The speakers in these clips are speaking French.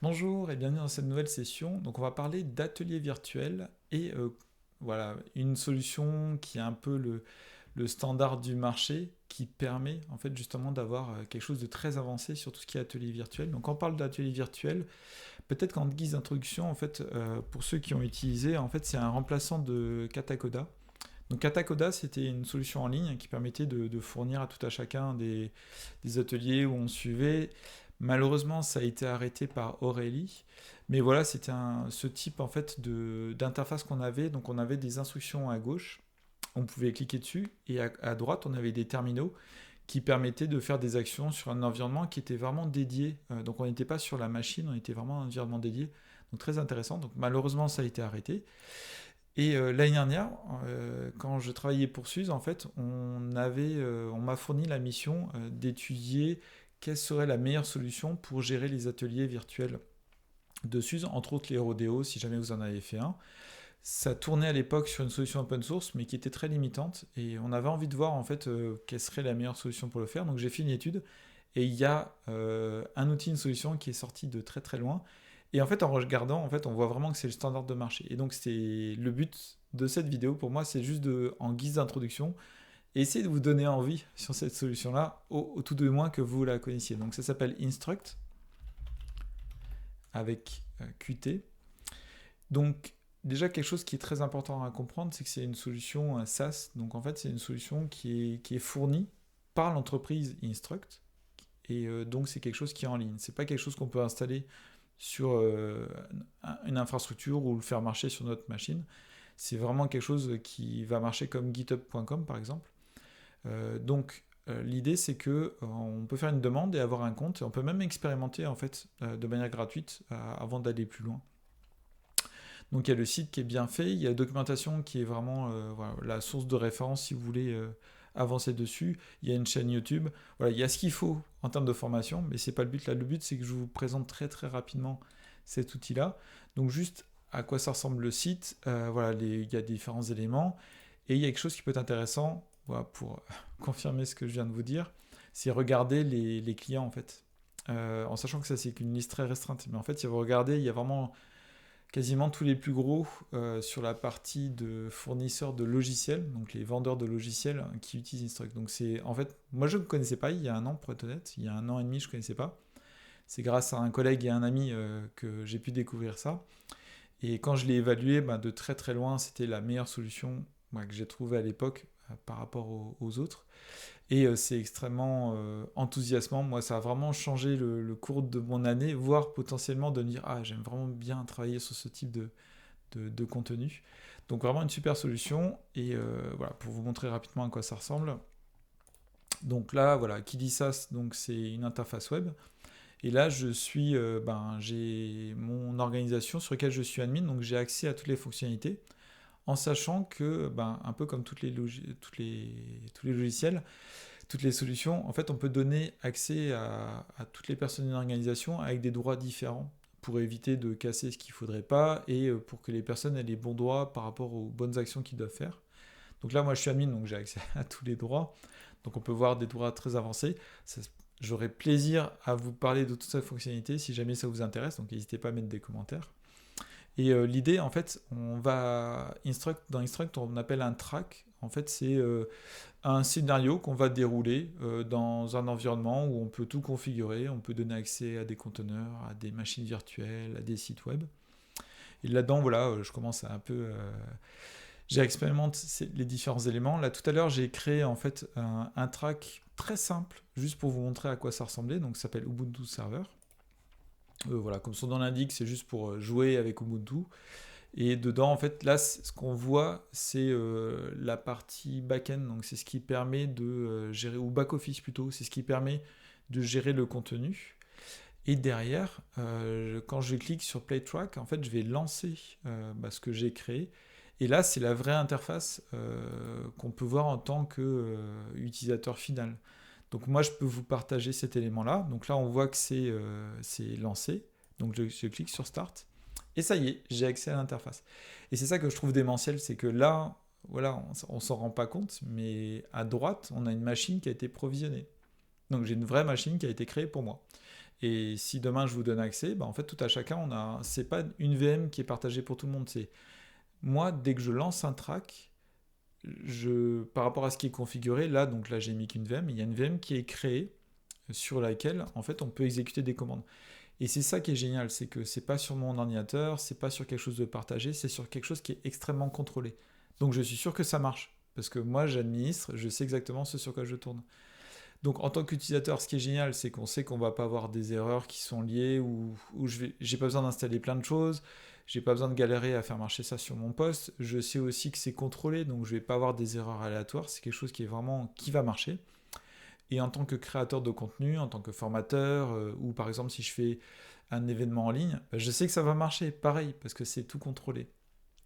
Bonjour et bienvenue dans cette nouvelle session. Donc on va parler d'atelier virtuel et voilà une solution qui est un peu le standard du marché qui permet en fait justement d'avoir quelque chose de très avancé sur tout ce qui est atelier virtuel. Donc quand on parle d'atelier virtuel, peut-être qu'en guise d'introduction en fait pour ceux qui ont utilisé en fait c'est un remplaçant de Katacoda. Donc Katacoda, c'était une solution en ligne qui permettait de fournir à tout à chacun des ateliers où on suivait. Malheureusement, ça a été arrêté par Aurélie. Mais voilà, c'était ce type en fait d'interface qu'on avait. Donc on avait des instructions à gauche, on pouvait cliquer dessus, et à droite, on avait des terminaux qui permettaient de faire des actions sur un environnement qui était vraiment dédié. Donc on n'était pas sur la machine, on était vraiment un environnement dédié. Donc très intéressant. Donc malheureusement, ça a été arrêté. Et l'année dernière, quand je travaillais pour Suze, en fait, on m'a fourni la mission d'étudier quelle serait la meilleure solution pour gérer les ateliers virtuels de Suze, entre autres les rodéos, si jamais vous en avez fait un. Ça tournait à l'époque sur une solution open source, mais qui était très limitante, et on avait envie de voir en fait quelle serait la meilleure solution pour le faire. Donc j'ai fait une étude, et il y a un outil, une solution qui est sorti de très très loin. Et en fait, en regardant, en fait, on voit vraiment que c'est le standard de marché. Et donc, c'est le but de cette vidéo pour moi, c'est juste en guise d'introduction, essayer de vous donner envie sur cette solution-là, au tout de moins que vous la connaissiez. Donc, ça s'appelle Instruct avec Qt. Donc, déjà, quelque chose qui est très important à comprendre, c'est que c'est une solution SaaS. Donc, en fait, c'est une solution qui est fournie par l'entreprise Instruct. Et donc, c'est quelque chose qui est en ligne. C'est pas quelque chose qu'on peut installer sur une infrastructure ou le faire marcher sur notre machine. C'est vraiment quelque chose qui va marcher comme github.com par exemple. L'idée c'est que on peut faire une demande et avoir un compte, et on peut même expérimenter en fait de manière gratuite avant d'aller plus loin. Donc il y a le site qui est bien fait, il y a la documentation qui est vraiment voilà, la source de référence si vous voulez avancer dessus. Il y a une chaîne YouTube. Voilà, il y a ce qu'il faut en termes de formation, mais c'est pas le but là. Le but c'est que je vous présente très très rapidement cet outil-là. Donc juste à quoi ça ressemble le site. Voilà, il y a différents éléments, et il y a quelque chose qui peut être intéressant. Voilà, pour confirmer ce que je viens de vous dire, c'est regarder les clients en fait. En sachant que ça c'est qu'une liste très restreinte, mais en fait si vous regardez, il y a vraiment quasiment tous les plus gros sur la partie de fournisseurs de logiciels, donc les vendeurs de logiciels qui utilisent Instruct. Donc c'est en fait, moi je ne connaissais pas il y a un an pour être honnête, il y a un an et demi je ne connaissais pas. C'est grâce à un collègue et un ami que j'ai pu découvrir ça. Et quand je l'ai évalué, de très très loin, c'était la meilleure solution que j'ai trouvée à l'époque par rapport aux autres. Et c'est extrêmement enthousiasmant. Moi, ça a vraiment changé le cours de mon année, voire potentiellement de me dire, ah, j'aime vraiment bien travailler sur ce type de contenu. Donc vraiment une super solution. Et voilà, pour vous montrer rapidement à quoi ça ressemble. Donc là, voilà, qui dit ça, donc c'est une interface web. Et là, j'ai mon organisation sur laquelle je suis admin, donc j'ai accès à toutes les fonctionnalités, en sachant que, un peu comme tous les logiciels, toutes les solutions, en fait, on peut donner accès à toutes les personnes d'une organisation avec des droits différents pour éviter de casser ce qu'il ne faudrait pas, et pour que les personnes aient les bons droits par rapport aux bonnes actions qu'ils doivent faire. Donc là, moi, je suis admin, donc j'ai accès à tous les droits. Donc on peut voir des droits très avancés. J'aurai plaisir à vous parler de toute cette fonctionnalité si jamais ça vous intéresse, donc n'hésitez pas à mettre des commentaires. Et l'idée, en fait, dans Instruct, on appelle un track. En fait, c'est un scénario qu'on va dérouler dans un environnement où on peut tout configurer. On peut donner accès à des conteneurs, à des machines virtuelles, à des sites web. Et là-dedans, voilà, je commence à un peu j'ai expérimenté les différents éléments. Là, tout à l'heure, j'ai créé en fait un track très simple, juste pour vous montrer à quoi ça ressemblait. Donc, ça s'appelle Ubuntu Server. Voilà, comme son nom l'indique, c'est juste pour jouer avec Ubuntu. Et dedans, en fait, là, ce qu'on voit, c'est la partie back-end. Donc, c'est ce qui permet de gérer, ou back-office plutôt, c'est ce qui permet de gérer le contenu. Et derrière, quand je clique sur Play Track, en fait, je vais lancer ce que j'ai créé. Et là, c'est la vraie interface qu'on peut voir en tant qu'utilisateur final. Donc moi, je peux vous partager cet élément-là. Donc là, on voit que c'est lancé. Donc je clique sur Start. Et ça y est, j'ai accès à l'interface. Et c'est ça que je trouve démentiel, c'est que là, voilà, on s'en rend pas compte, mais à droite, on a une machine qui a été provisionnée. Donc j'ai une vraie machine qui a été créée pour moi. Et si demain je vous donne accès, bah, en fait, tout à chacun, c'est pas une VM qui est partagée pour tout le monde. C'est moi, dès que je lance un track, par rapport à ce qui est configuré, donc là j'ai mis qu'une VM, il y a une VM qui est créée sur laquelle en fait on peut exécuter des commandes. Et c'est ça qui est génial, c'est que c'est pas sur mon ordinateur, c'est pas sur quelque chose de partagé, c'est sur quelque chose qui est extrêmement contrôlé. Donc je suis sûr que ça marche, parce que moi j'administre, je sais exactement ce sur quoi je tourne. Donc en tant qu'utilisateur, ce qui est génial, c'est qu'on sait qu'on va pas avoir des erreurs qui sont liées ou j'ai pas besoin d'installer plein de choses, j'ai pas besoin de galérer à faire marcher ça sur mon poste. Je sais aussi que c'est contrôlé, donc je vais pas avoir des erreurs aléatoires. C'est quelque chose qui va marcher. Et en tant que créateur de contenu, en tant que formateur, ou par exemple si je fais un événement en ligne, bah, je sais que ça va marcher, pareil, parce que c'est tout contrôlé.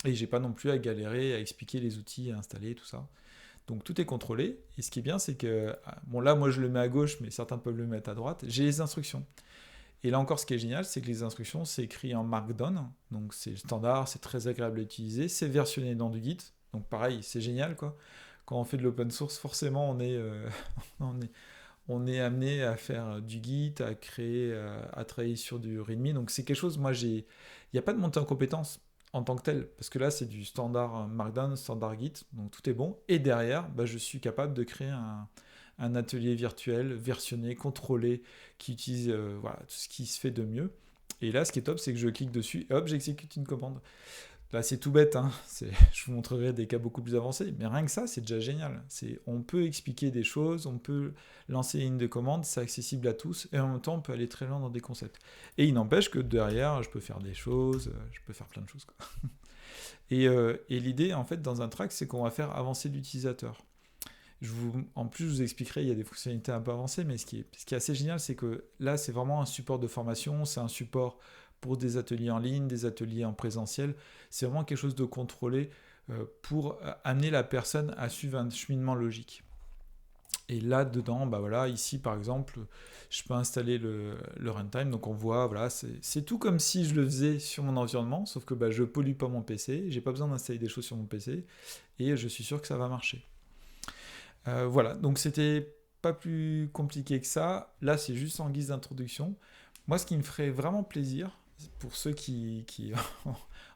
Et j'ai pas non plus à galérer, à expliquer les outils, à installer, tout ça. Donc tout est contrôlé. Et ce qui est bien, c'est que, bon là moi je le mets à gauche, mais certains peuvent le mettre à droite. J'ai les instructions. Et là encore, ce qui est génial, c'est que les instructions, c'est écrit en Markdown. Donc c'est standard, c'est très agréable à utiliser. C'est versionné dans du Git. Donc pareil, c'est génial quoi. Quand on fait de l'open source, forcément on est, on est amené à faire du Git, à créer, à travailler sur du README. Donc c'est quelque chose, il n'y a pas de montée en compétences en tant que tel, parce que là c'est du standard Markdown, standard Git, donc tout est bon. Et derrière, bah, je suis capable de créer un atelier virtuel, versionné, contrôlé, qui utilise voilà, tout ce qui se fait de mieux. Et là, ce qui est top, c'est que je clique dessus et hop, j'exécute une commande. Là, c'est tout bête, hein. Je vous montrerai des cas beaucoup plus avancés, mais rien que ça, c'est déjà génial. On peut expliquer des choses, on peut lancer une de commande, c'est accessible à tous, et en même temps, on peut aller très loin dans des concepts. Et il n'empêche que derrière, je peux faire des choses, je peux faire plein de choses, quoi. Et l'idée, en fait, dans un track, c'est qu'on va faire avancer l'utilisateur. En plus, je vous expliquerai, il y a des fonctionnalités un peu avancées, mais ce qui est assez génial, c'est que là, c'est vraiment un support de formation, c'est un support pour des ateliers en ligne, des ateliers en présentiel. C'est vraiment quelque chose de contrôlé pour amener la personne à suivre un cheminement logique. Et là, dedans, bah voilà, ici, par exemple, je peux installer le runtime. Donc, on voit, voilà, c'est tout comme si je le faisais sur mon environnement, sauf que bah, je ne pollue pas mon PC, j'ai pas besoin d'installer des choses sur mon PC, et je suis sûr que ça va marcher. Voilà, donc c'était pas plus compliqué que ça. Là, c'est juste en guise d'introduction. Moi, ce qui me ferait vraiment plaisir, pour ceux qui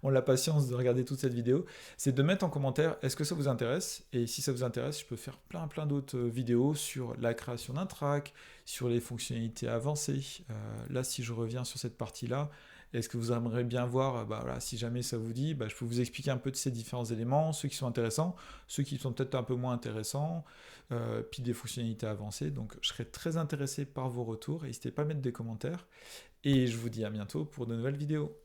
ont la patience de regarder toute cette vidéo, c'est de mettre en commentaire est-ce que ça vous intéresse, et si ça vous intéresse, je peux faire plein d'autres vidéos sur la création d'un track, sur les fonctionnalités avancées. Là, si je reviens sur cette partie-là, est-ce que vous aimeriez bien voir, bah voilà, si jamais ça vous dit, bah, je peux vous expliquer un peu de ces différents éléments, ceux qui sont intéressants, ceux qui sont peut-être un peu moins intéressants, puis des fonctionnalités avancées. Donc je serais très intéressé par vos retours, n'hésitez pas à mettre des commentaires, et je vous dis à bientôt pour de nouvelles vidéos.